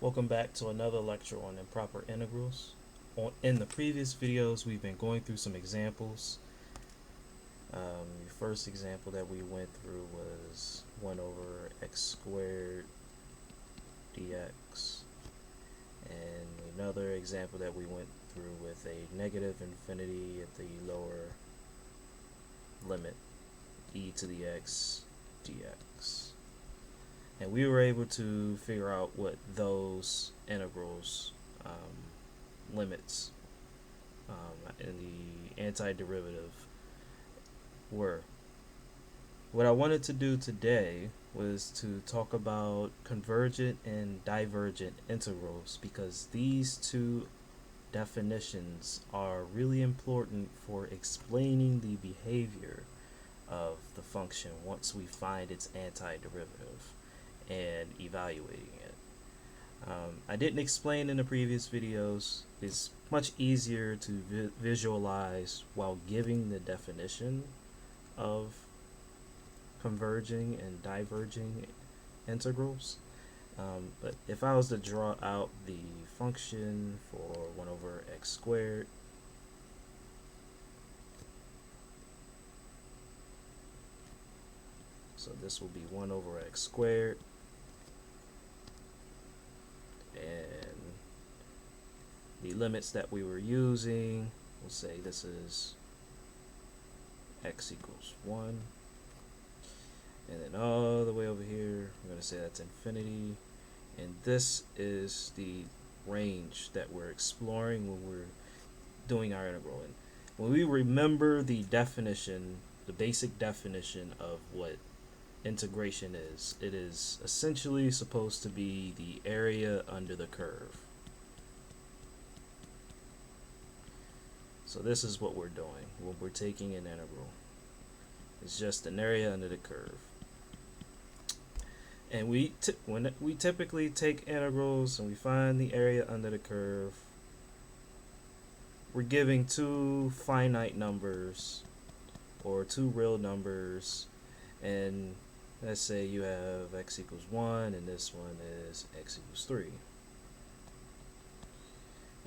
Welcome back to another lecture on improper integrals. In the previous videos, we've been going through some examples. The first example that we went through was 1 over x squared dx. And another example that we went through with a negative infinity at the lower limit, e to the x dx. And we were able to figure out what those integrals limits in the antiderivative were. What I wanted to do today was to talk about convergent and divergent integrals, because these two definitions are really important for explaining the behavior of the function once we find its antiderivative and evaluating it. I didn't explain in the previous videos. It's much easier to visualize while giving the definition of converging and diverging integrals. But if I was to draw out the function for 1 over x squared, so this will be 1 over x squared, and the limits that we were using, we'll say this is x equals 1, and then all the way over here we're going to say that's infinity, and this is the range that we're exploring when we're doing our integral. And when we remember the definition, the basic definition of what integration is, it is essentially supposed to be the area under the curve. So this is what we're doing when we're taking an integral. It's just an area under the curve. And when we typically take integrals and we find the area under the curve, we're giving two finite numbers or two real numbers, and let's say you have x equals 1 and this one is x equals 3.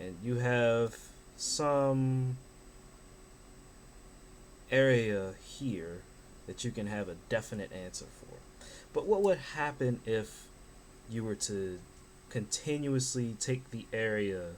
And you have some area here that you can have a definite answer for. But what would happen if you were to continuously take the area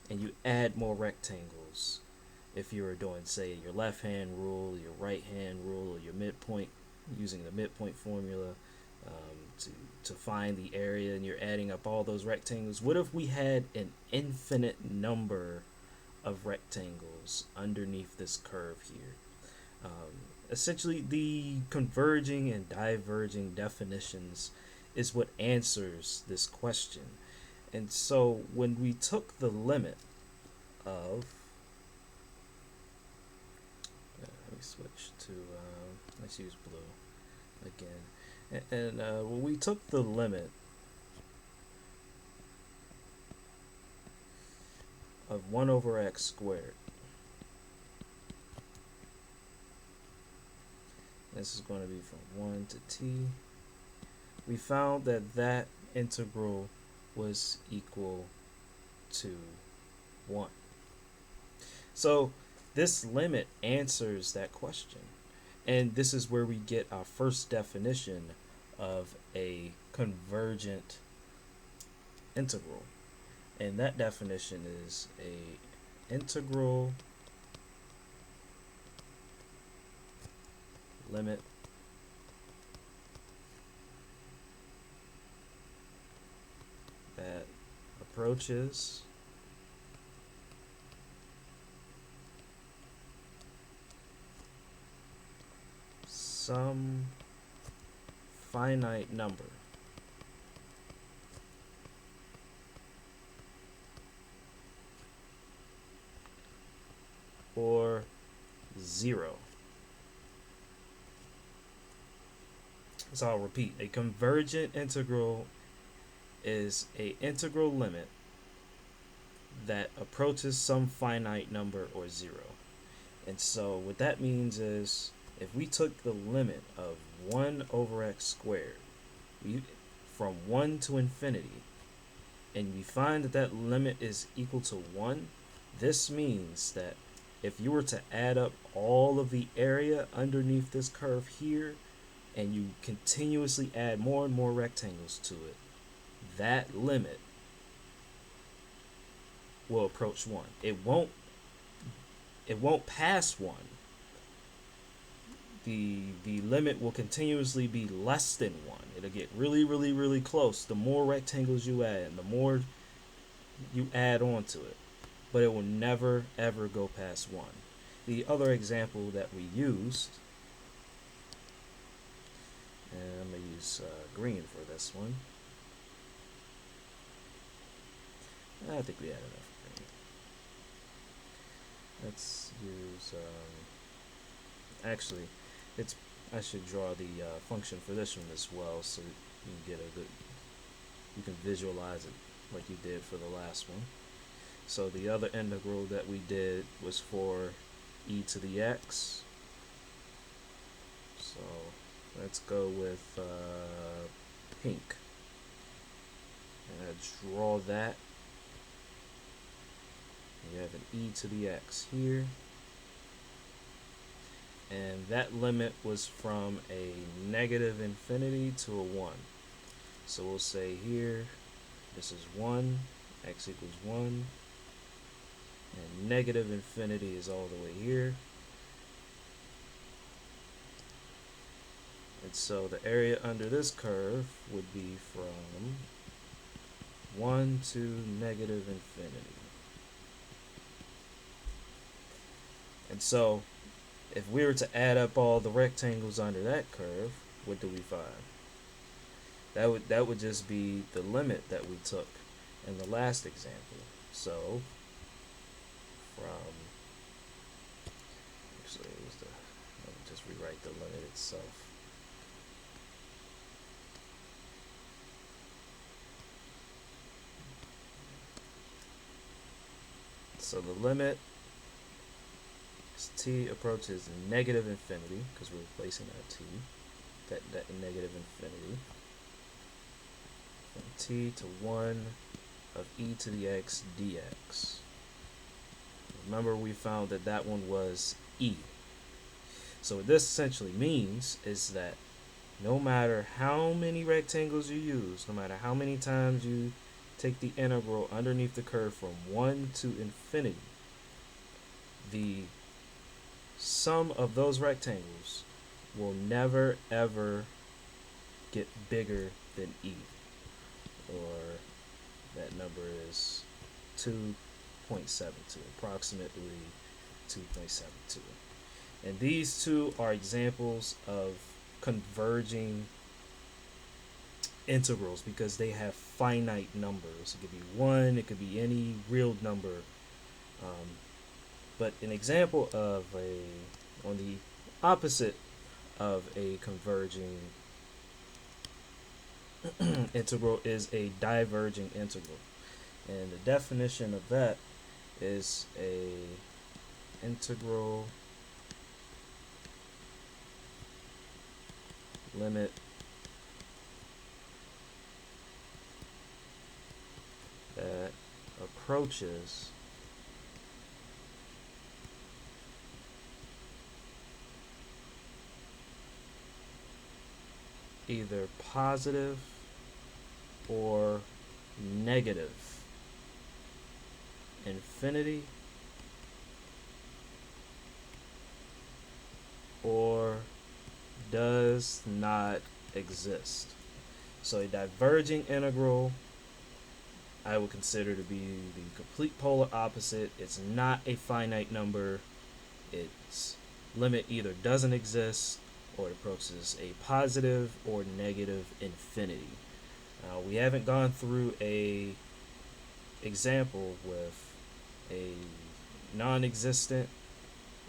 and you add more rectangles? If you were doing, say, your left hand rule, your right hand rule, or your midpoint, using the midpoint formula to find the area, and you're adding up all those rectangles, what if we had an infinite number of rectangles underneath this curve here? Essentially, the converging and diverging definitions is what answers this question. And so when we took the limit of, let me switch to, let's use blue again. And when we took the limit of 1 over x squared, this is going to be from 1 to t, we found that that integral was equal to 1. So this limit answers that question. And this is where we get our first definition of a convergent integral. And that definition is a integral limit that approaches some finite number or 0. So I'll repeat, a convergent integral is an integral limit that approaches some finite number or 0. And so what that means is, if we took the limit of 1 over x squared from 1 to infinity, and we find that that limit is equal to 1, this means that if you were to add up all of the area underneath this curve here, and you continuously add more and more rectangles to it, that limit will approach 1. It won't pass 1. The limit will continuously be less than 1. It'll get really, really, really close. The more rectangles you add, the more you add onto it. But it will never, ever go past 1. The other example that we used, and I'm going to use green for this one. I think we had enough green. Let's use, actually, I should draw the function for this one as well, so you can get you can visualize it like you did for the last one. So the other integral that we did was for e to the x. So let's go with pink. And I draw that. You have an e to the x here. And that limit was from a negative infinity to a 1. So we'll say here, this is 1, x equals 1, and negative infinity is all the way here. And so the area under this curve would be from 1 to negative infinity. And so if we were to add up all the rectangles under that curve, what do we find? That would just be the limit that we took in the last example. So from, actually it was let me just rewrite the limit itself. So the limit as t approaches negative infinity, because we're replacing our t, that negative infinity, from t to 1 of e to the x dx. Remember, we found that that one was e. So what this essentially means is that no matter how many rectangles you use, no matter how many times you take the integral underneath the curve from 1 to infinity, the sum of those rectangles will never ever get bigger than e, or that number is 2.72, approximately 2.72. And these two are examples of converging integrals because they have finite numbers. It could be 1, it could be any real number. But an example of on the opposite of a converging integral is a diverging integral. And the definition of that is a integral limit that approaches either positive or negative infinity or does not exist. So a diverging integral I would consider to be the complete polar opposite. It's not a finite number. Its limit either doesn't exist or it approaches a positive or negative infinity. Now, we haven't gone through a example with a non-existent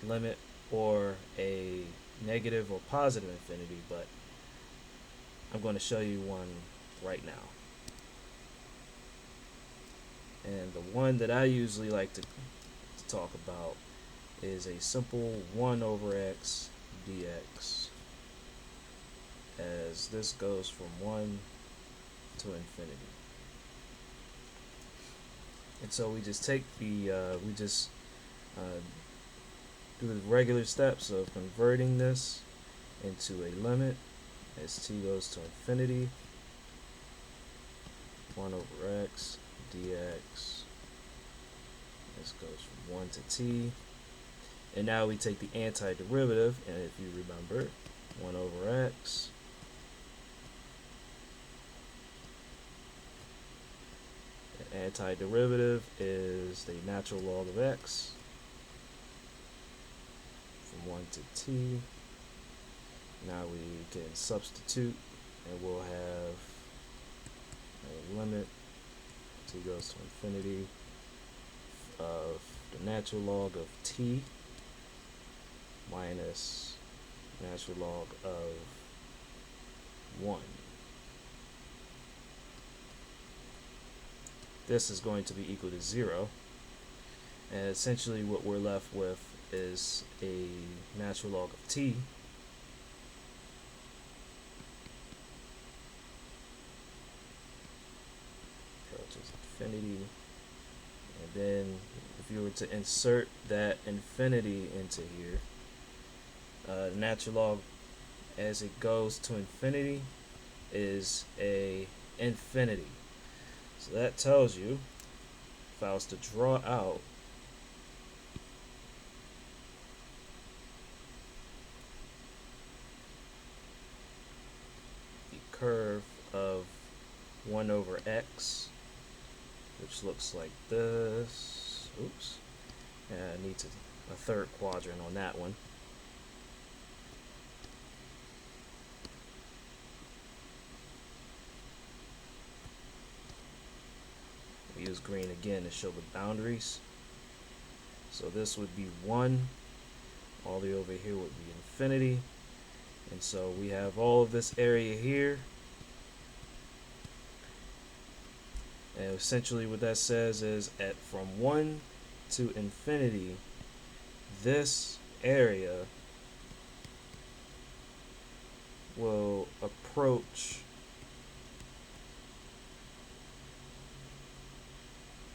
limit or a negative or positive infinity, but I'm going to show you one right now. And the one that I usually like to talk about is a simple 1 over x dx, as this goes from 1 to infinity. And so we just take the uh, do the regular steps of converting this into a limit as t goes to infinity. 1 over x dx. This goes from 1 to t. And now we take the antiderivative, and if you remember, 1 over x the antiderivative is the natural log of x from 1 to t. Now we can substitute, and we'll have a limit t goes to infinity of the natural log of t minus natural log of 1. This is going to be equal to 0. And essentially what we're left with is a natural log of t approaches infinity. And then if you were to insert that infinity into here, the natural log as it goes to infinity is a infinity. So that tells you, if I was to draw out the curve of 1 over x, which looks like this. Oops. Yeah, I need a third quadrant on that one. We use green again to show the boundaries. So this would be 1. All the way over here would be infinity. And so we have all of this area here. And essentially what that says is from 1 to infinity, this area will approach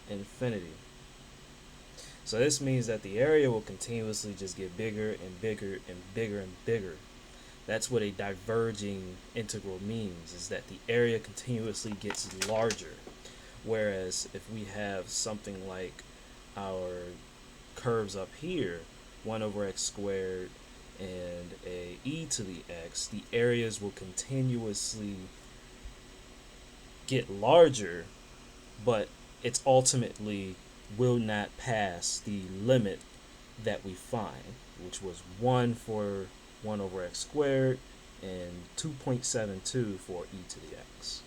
infinity. So this means that the area will continuously just get bigger and bigger and bigger and bigger. That's what a diverging integral means, is that the area continuously gets larger. Whereas if we have something like our curves up here, 1 over x squared and a e to the x, the areas will continuously get larger, but it's ultimately will not pass the limit that we find, which was 1 for 1 over x squared and 2.72 for e to the x.